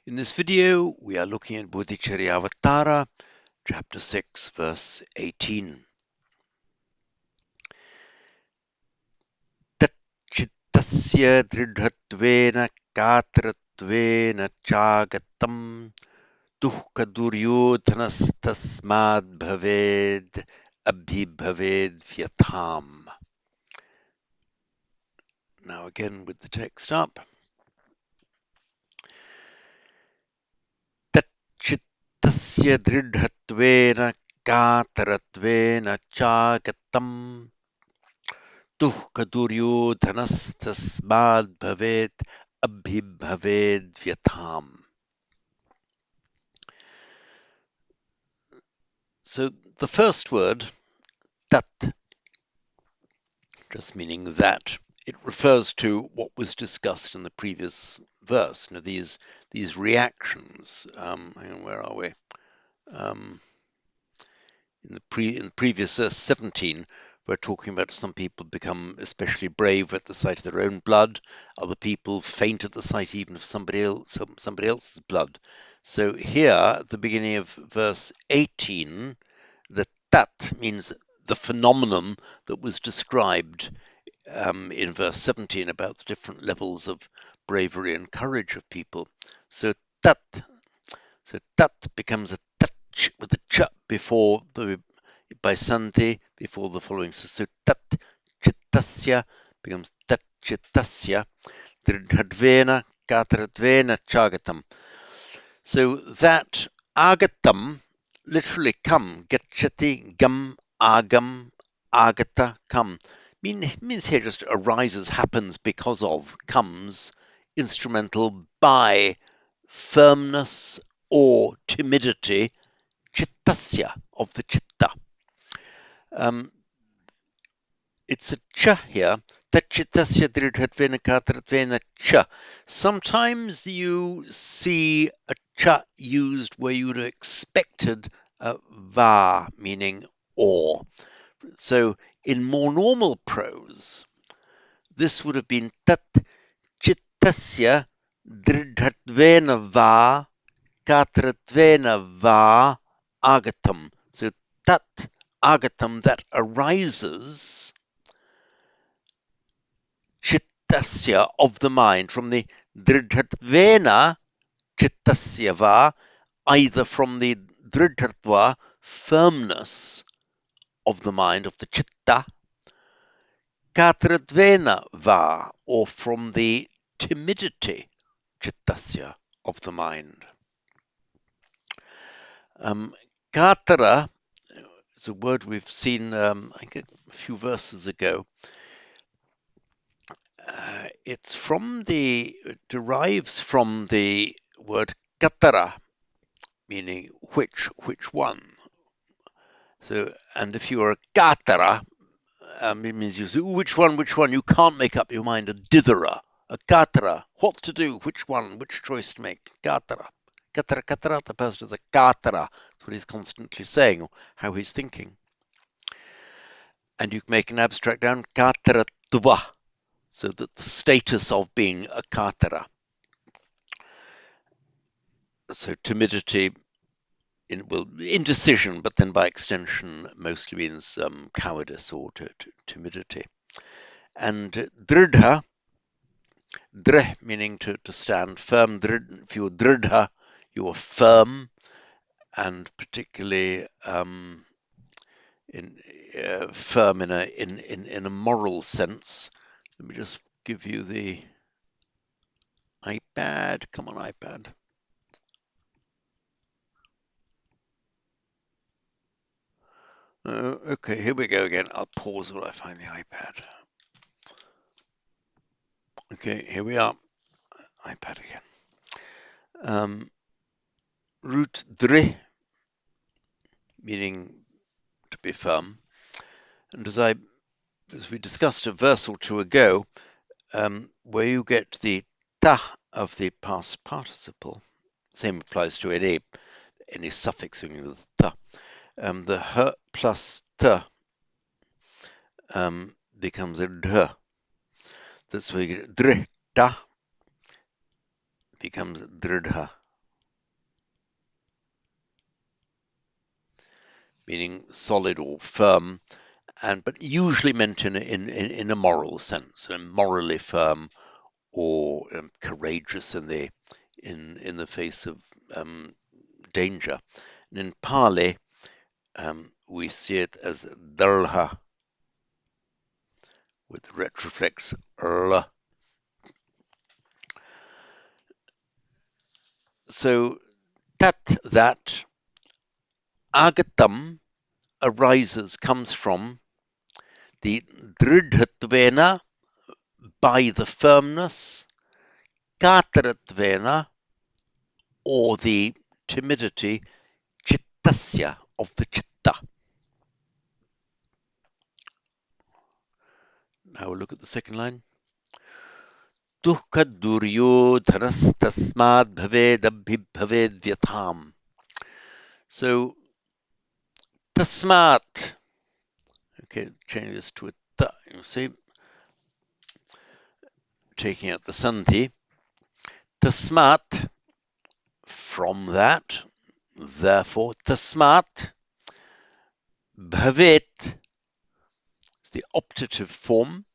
In this video, we are looking at Bodhicaryavatara, chapter 6, verse 18. Tachittasya dridhatvena katratvena chagatam tuhka duryodhanastasmad bhaved abhibhaved vyatham. Now again with the text up. Tachittasya dridhatvena katratvena chagatam tuhka duryodhanastasmad bhavet abhibhaved vyatham. So the first word, tat, just meaning that, it refers to what was discussed in the previous verse. You know, these reactions. Hang on, where are we? In the previous verse 17, we're talking about some people become especially brave at the sight of their own blood. Other people faint at the sight even of somebody else's blood. So here, at the beginning of verse 18, the tat means the phenomenon that was described in verse 17 about the different levels of bravery and courage of people. So tat becomes a touch with a ch before the by sandhi before the following. So tat chittasya becomes tat chittasya dridhadvena katradvena chagatam. So that agatam literally come, gachati, gam, agam, agata, come. Means here just arises, happens, because of, comes, instrumental by firmness or timidity, chittasya, of the chitta. It's a cha here. Tachitasya dridhatvena katratvena cha. Sometimes you see a cha used where you would have expected a va, meaning or. So in more normal prose, this would have been tat chittasya dridhatvena va katratvena va agatam. So tat agatam, that arises, chittasya, of the mind, from the dridhatvena chittasya va, either from the dridhatva, firmness of the mind, of the chitta, katradvena va, or from the timidity, chittasya, of the mind. Katara is a word we've seen, I think, a few verses ago. It derives from the word katara, meaning which one. So, and if you are a katara, it means you say, which one? You can't make up your mind. A ditherer, a katara, what to do, which one, which choice to make. Katara, katara, the person is a katara. That's what he's constantly saying, or how he's thinking. And you can make an abstract down, kataratva, so that the status of being a katara. So timidity, indecision, but then by extension mostly means cowardice or timidity. And dridha, drih meaning to stand firm. If you're dridha, you are firm, and particularly firm in a moral sense. Let me just give you the iPad. Come on, iPad. Okay, here we go again. I'll pause while I find the iPad. Okay, here we are. iPad again. Root dri, meaning to be firm. And as we discussed a verse or two ago, where you get the ta of the past participle, same applies to any suffix with ta. The h plus t becomes a dh. That's where you get drita becomes dridha. meaning solid or firm, but usually meant in a moral sense, morally firm or courageous in the face of danger. And in Pali, we see it as darha with the retroflex l. So that agatam arises, comes from the dridhatvena, by the firmness, kataratvena, or the timidity, chittasya, of the chitta. Now we'll look at the second line. Dukkha duryodhanastasmad bhavedabhibhaved vyatam. So, tasmat, okay, change this to a ta, you see, taking out the sandhi. Tasmat, from that, therefore, tasmat, bhavet, the optative form,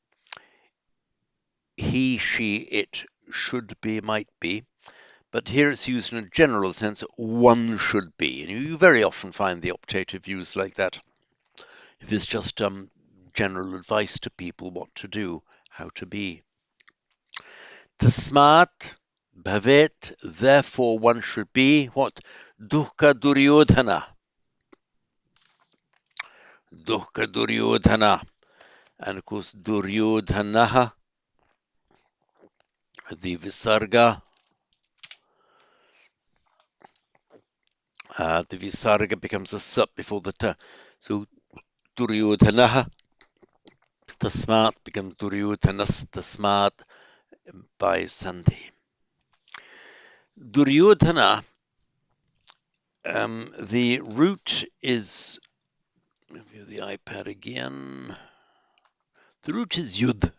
he, she, it, should be, might be, but here it's used in a general sense, one should be. And you very often find the optative used like that. If it's just general advice to people what to do, how to be. Tasmat bhavet, therefore one should be what? Dukkha duryodhana. Dukkha duryodhana. And of course, duryodhanaha, the visarga becomes a sup before the ta. So duryodhanaha, tasmat becomes duryodhanas, tasmat by sandhi. Duryodhana, the root is, review the iPad again. The root is yud,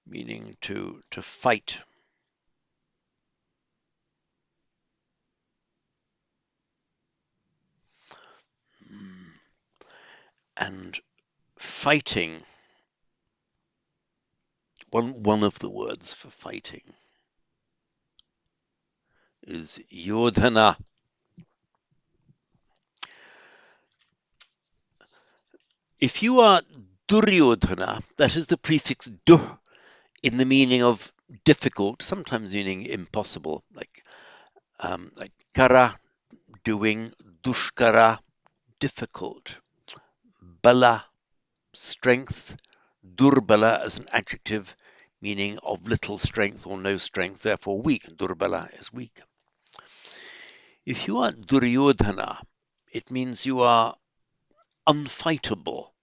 meaning to fight. And fighting, one of the words for fighting is yodhana. If you are duryodhana, that is the prefix du in the meaning of difficult, sometimes meaning impossible, like kara, doing, dushkara, difficult, bala, strength, durbala as an adjective meaning of little strength or no strength, therefore weak. Durbala is weak. If you are Duryodhana, it means you are unfightable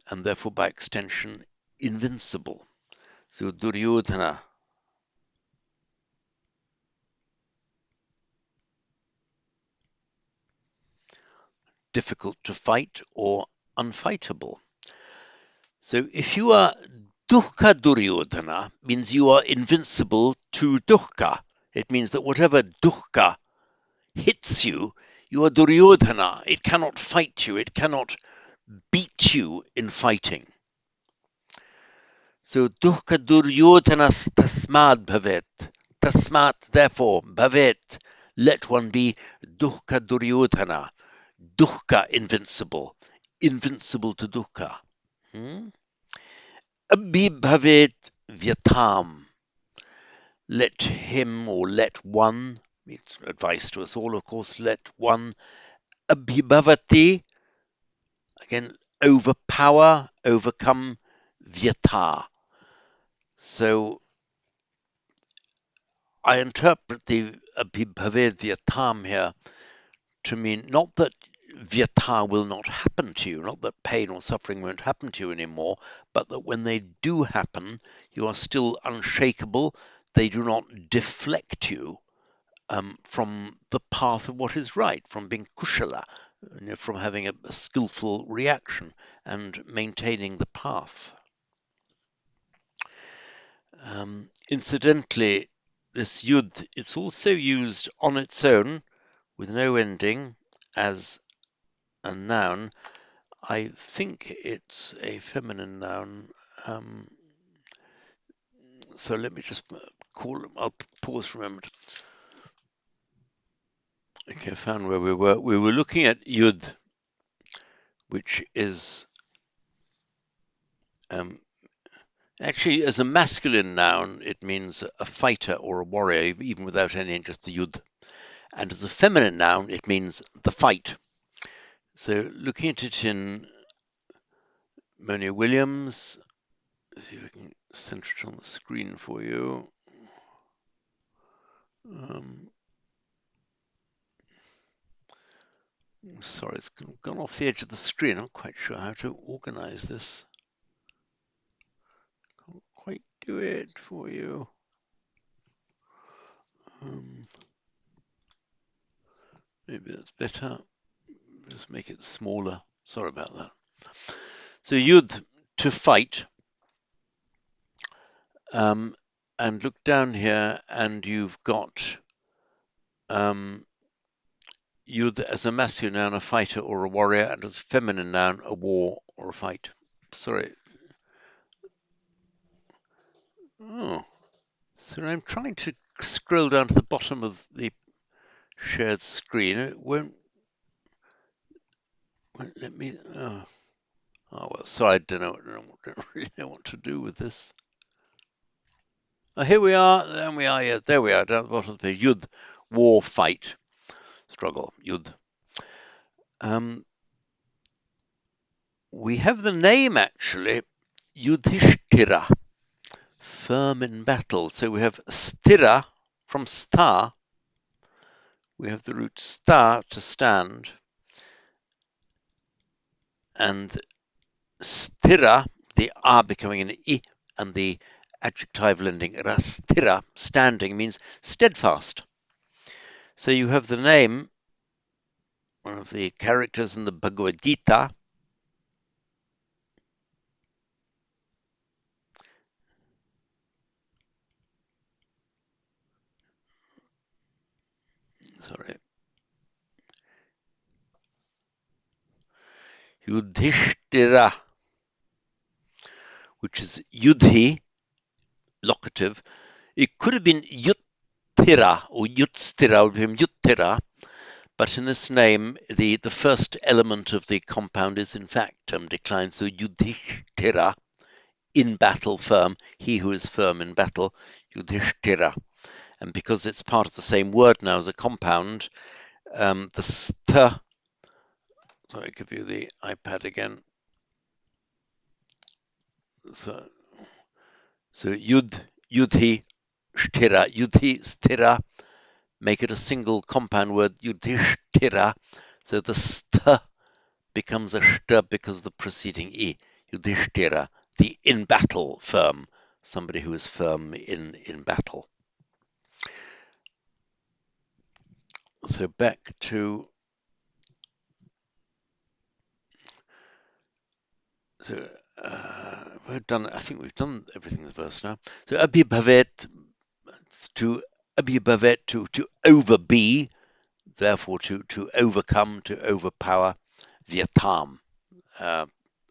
and therefore by extension invincible. So Duryodhana. Difficult to fight or unfightable. So if you are Dukkha Duryodhana, means you are invincible to Dukkha. It means that whatever Dukkha hits you, you are Duryodhana. It cannot fight you. It cannot beat you in fighting. So Dukkha Duryodhanas tasmad bhavet. Tasmat, therefore, bhavet. Let one be Dukkha Duryodhana. Dukkha, invincible. Invincible to Dukkha. Abhibhavet vyatam. Let him or let one, it's advice to us all, of course, let one abhibhavati, again, overpower, overcome, vyata. So I interpret the abhibhavet vyatam here to mean not that vyata will not happen to you, not that pain or suffering won't happen to you anymore, but that when they do happen, you are still unshakable. They do not deflect you from the path of what is right, from being kushala, from having a skillful reaction and maintaining the path. Incidentally, this yud, it's also used on its own with no ending as a noun. I think it's a feminine noun. So let me just I'll pause for a moment. Okay, I found where we were. We were looking at yud, which is actually, as a masculine noun, it means a fighter or a warrior, even without any, just the yud. And as a feminine noun, it means the fight. So looking at it in Monia Williams, see if I can center it on the screen for you. Sorry, it's gone off the edge of the screen. I'm not quite sure how to organize this. Can't quite do it for you. Maybe that's better. Just make it smaller. Sorry about that. So yud, to fight. And look down here, and you've got yud as a masculine noun, a fighter or a warrior, and as a feminine noun, a war or a fight. Sorry. Oh, so I'm trying to scroll down to the bottom of the shared screen. It won't let me. Oh, well, sorry, I don't really know what to do with this. Oh, here we are. There we are. Yeah, there we are. Down at the bottom of the page. Yud, war, fight, struggle. Yud. We have the name actually, Yudhishthira, firm in battle. So we have stira from star. We have the root star to stand, and stira, the r becoming an I, and the adjectival ending rastira, standing, means steadfast. So you have the name, one of the characters in the Bhagavad Gita. Sorry. Yudhishthira, which is Yudhi, locative. It could have been Yuttira or Yutstira, would be Yuttira, but in this name, the first element of the compound is in fact declined. So Yudhishthira, in battle firm, he who is firm in battle, Yudhishthira. And because it's part of the same word now as a compound, the st. Sorry, I give you the iPad again. So yudhi, sthira, yudhi, sthira, make it a single compound word, yudhishthira. So the st becomes a st because of the preceding I, yudhishthira, the in battle firm, somebody who is firm in battle. So back to so we've done. I think we've done everything in the verse now. So abhibhavet, to over be, therefore to overcome, to overpower, vyatam,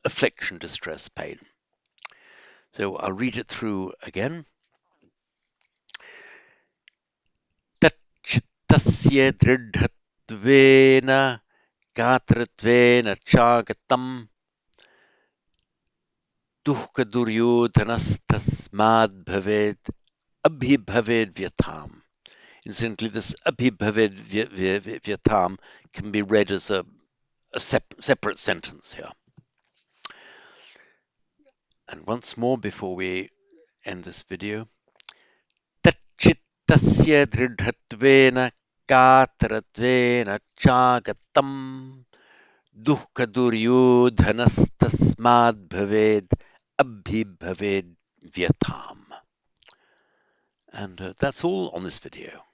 affliction, distress, pain. So I'll read it through again. Tachittasya dridhatvena gatratvena chagatam duhka duryodhanastasmad bhaved abhibhaved vyatam. Incidentally, this abhibhaved vyatam can be read as a separate sentence here. And once more before we end this video. Tachittasya dridhatvena katratvena chagatam duhka duryodhanastasmad bhaved abhibhaved vyatam. And that's all on this video.